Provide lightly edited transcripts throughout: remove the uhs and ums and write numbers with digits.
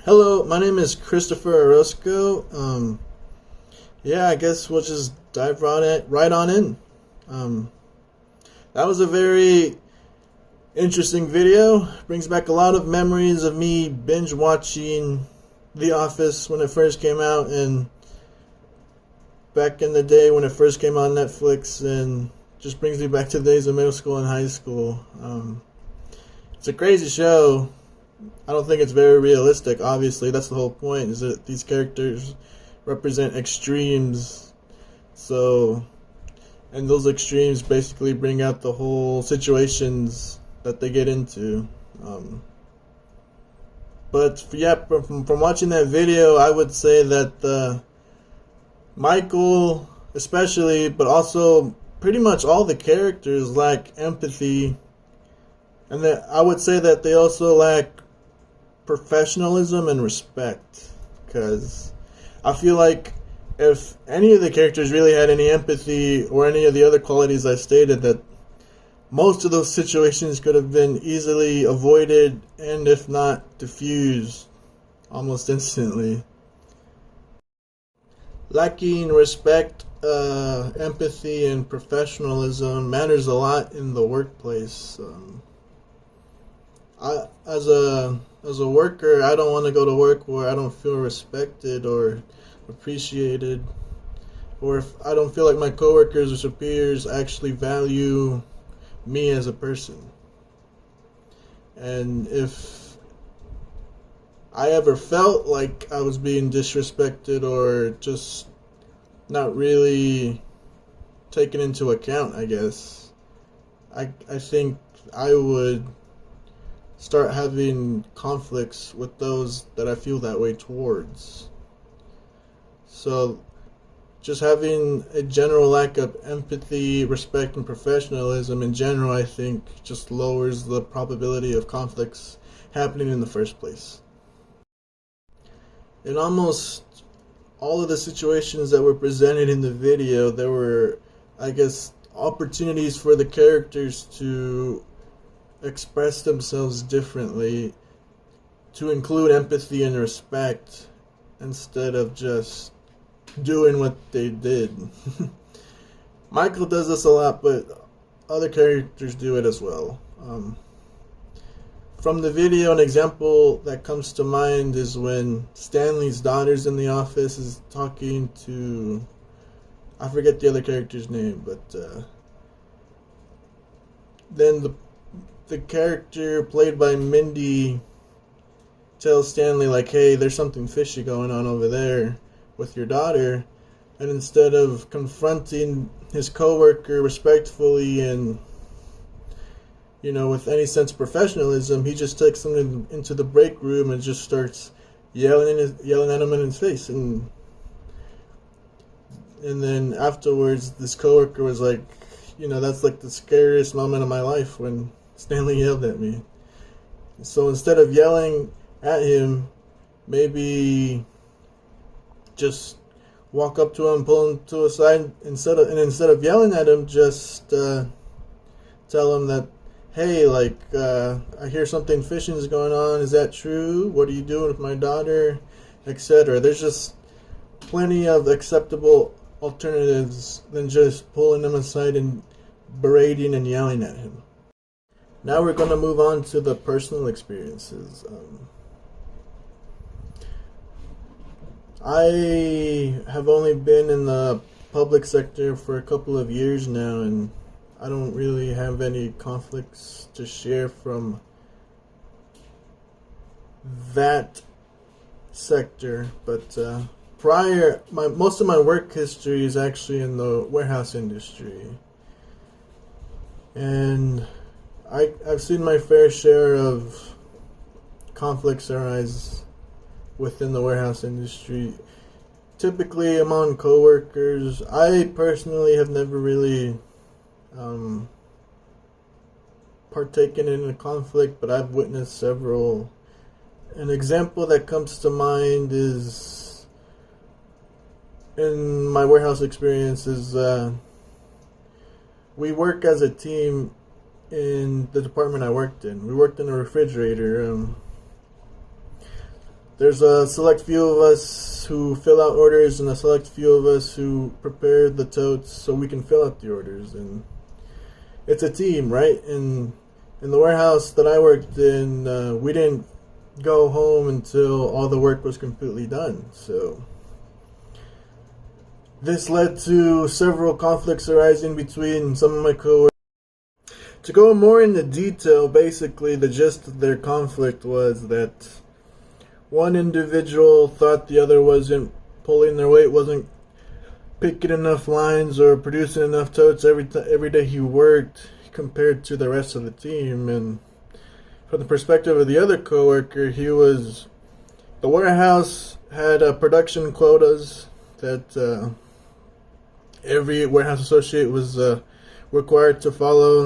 Hello, my name is Christopher Orozco. Yeah, I guess we'll just dive right on in. Um, that was a very interesting video. Brings back a lot of memories of me binge watching The Office when it first came out, and back in the day when it first came on Netflix, and just brings me back to the days of middle school and high school. It's a crazy show. I don't think it's very realistic. Obviously, that's the whole point. Is that these characters represent extremes. So, and those extremes basically bring out the whole situations that they get into. But yeah, from watching that video, I would say that Michael, especially, but also pretty much all the characters lack empathy, and that I would say that they also lack professionalism and respect, because I feel like if any of the characters really had any empathy or any of the other qualities I stated, that most of those situations could have been easily avoided, and if not diffused almost instantly. Lacking respect, empathy, and professionalism matters a lot in the workplace. I as a worker, I don't want to go to work where I don't feel respected or appreciated, or if I don't feel like my coworkers or superiors actually value me as a person. And if I ever felt like I was being disrespected or just not really taken into account, I guess, I think I would start having conflicts with those that I feel that way towards. So, just having a general lack of empathy, respect, and professionalism in general, I think, just lowers the probability of conflicts happening in the first place. In almost all of the situations that were presented in the video, there were, I guess, opportunities for the characters to express themselves differently, to include empathy and respect instead of just doing what they did. Michael does this a lot, but other characters do it as well. From the video, an example that comes to mind is when Stanley's daughter's in the office, is talking to, I forget the other character's name, but then the character played by Mindy tells Stanley, like, hey, there's something fishy going on over there with your daughter. And instead of confronting his coworker respectfully and, with any sense of professionalism, he just takes him into the break room and just starts yelling at him in his face. And then afterwards, this coworker was like, that's like the scariest moment of my life when Stanley yelled at me. So instead of yelling at him, maybe just walk up to him, pull him to a side, instead of yelling at him, just tell him that, hey, like, I hear something fishy is going on. Is that true? What are you doing with my daughter? Etc. There's just plenty of acceptable alternatives than just pulling him aside and berating and yelling at him. Now we're going to move on to the personal experiences. I have only been in the public sector for a couple of years now, and I don't really have any conflicts to share from that sector. But most of my work history is actually in the warehouse industry, and I've seen my fair share of conflicts arise within the warehouse industry, typically among coworkers. I personally have never really partaken in a conflict, but I've witnessed several. An example that comes to mind is, in my warehouse experience, is we work as a team in the department I worked in. We worked in a refrigerator. There's a select few of us who fill out orders and a select few of us who prepare the totes so we can fill out the orders. And it's a team, right? And in the warehouse that I worked in, we didn't go home until all the work was completely done. So this led to several conflicts arising between some of my coworkers. To go more into detail, basically the gist of their conflict was that one individual thought the other wasn't pulling their weight, wasn't picking enough lines or producing enough totes every day he worked compared to the rest of the team. And from the perspective of the other coworker, the warehouse had production quotas that every warehouse associate was required to follow,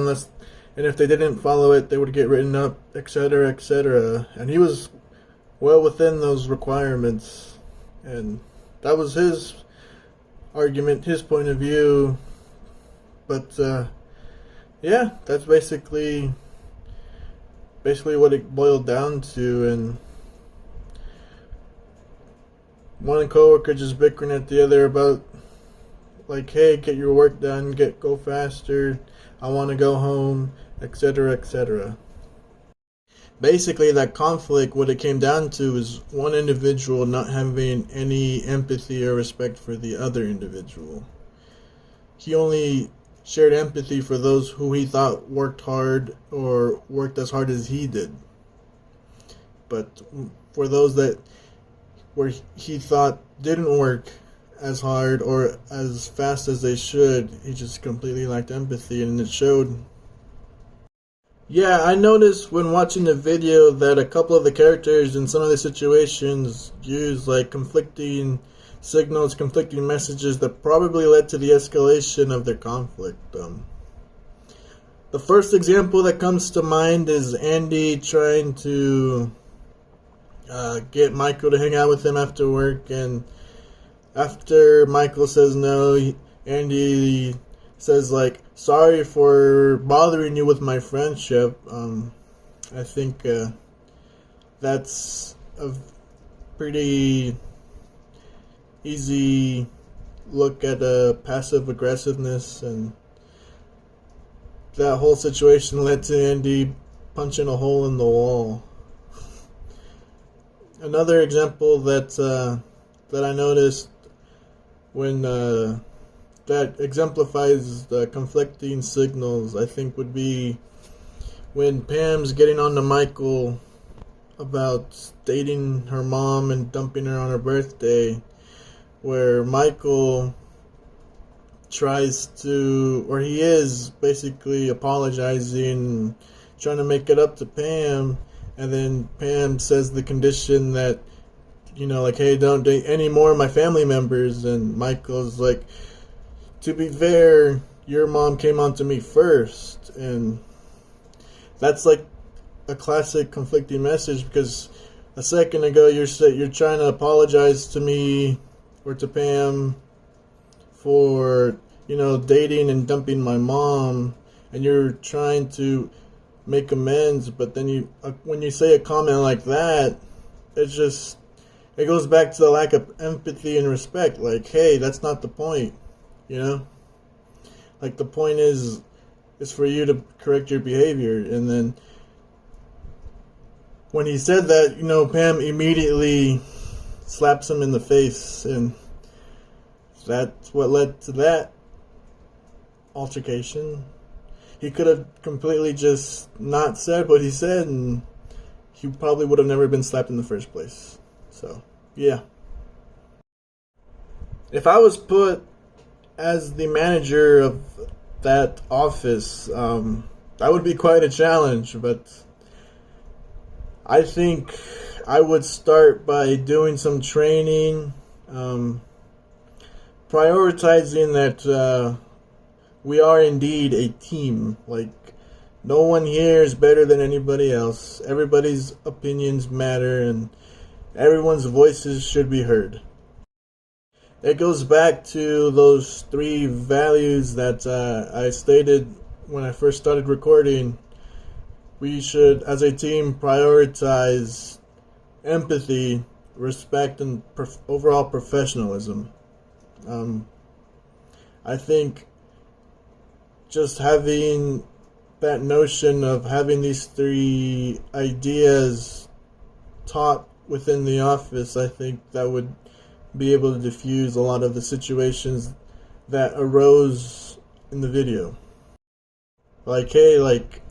and if they didn't follow it, they would get written up, etc., etc. And he was well within those requirements, and that was his argument, his point of view. But yeah, that's basically what it boiled down to. And one coworker just bickering at the other about, like, hey, get your work done, go faster, I want to go home, etc., etc. Basically, that conflict, what it came down to is one individual not having any empathy or respect for the other individual. He only shared empathy for those who he thought worked hard or worked as hard as he did. But for those where he thought didn't work as hard or as fast as they should, he just completely lacked empathy, and it showed. Yeah, I noticed when watching the video that a couple of the characters in some of the situations used like conflicting signals, conflicting messages that probably led to the escalation of their conflict. The first example that comes to mind is Andy trying to get Michael to hang out with him after work, and after Michael says no, Andy says, like, sorry for bothering you with my friendship. I think that's a pretty easy look at passive aggressiveness, and that whole situation led to Andy punching a hole in the wall. Another example that I noticed when that exemplifies the conflicting signals, I think, would be when Pam's getting on to Michael about dating her mom and dumping her on her birthday, where Michael tries to, or he is basically apologizing, trying to make it up to Pam, and then Pam says the condition that, like, hey, don't date any more of my family members, and Michael's like, to be fair, your mom came on to me first. And that's like a classic conflicting message, because a second ago you're trying to apologize to me or to Pam for dating and dumping my mom, and you're trying to make amends, but then when you say a comment like that, it goes back to the lack of empathy and respect. Like, hey, that's not the point. Like, the point is for you to correct your behavior. And then when he said that, Pam immediately slaps him in the face, and that's what led to that altercation. He could have completely just not said what he said, and he probably would have never been slapped in the first place. So, yeah. If I was put as the manager of that office, that would be quite a challenge, but I think I would start by doing some training, prioritizing that we are indeed a team. Like, no one here is better than anybody else. Everybody's opinions matter, and everyone's voices should be heard. It goes back to those 3 values that I stated when I first started recording. We should, as a team, prioritize empathy respect and overall professionalism. I think just having that notion of having these three ideas taught within the office, I think that would be able to diffuse a lot of the situations that arose in the video. Like, hey, like,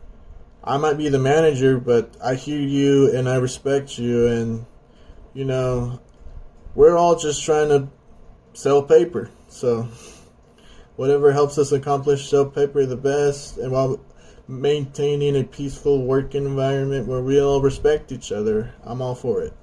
I might be the manager, but I hear you and I respect you, and, you know, we're all just trying to sell paper. So, whatever helps us accomplish sell paper the best, and while maintaining a peaceful work environment where we all respect each other, I'm all for it.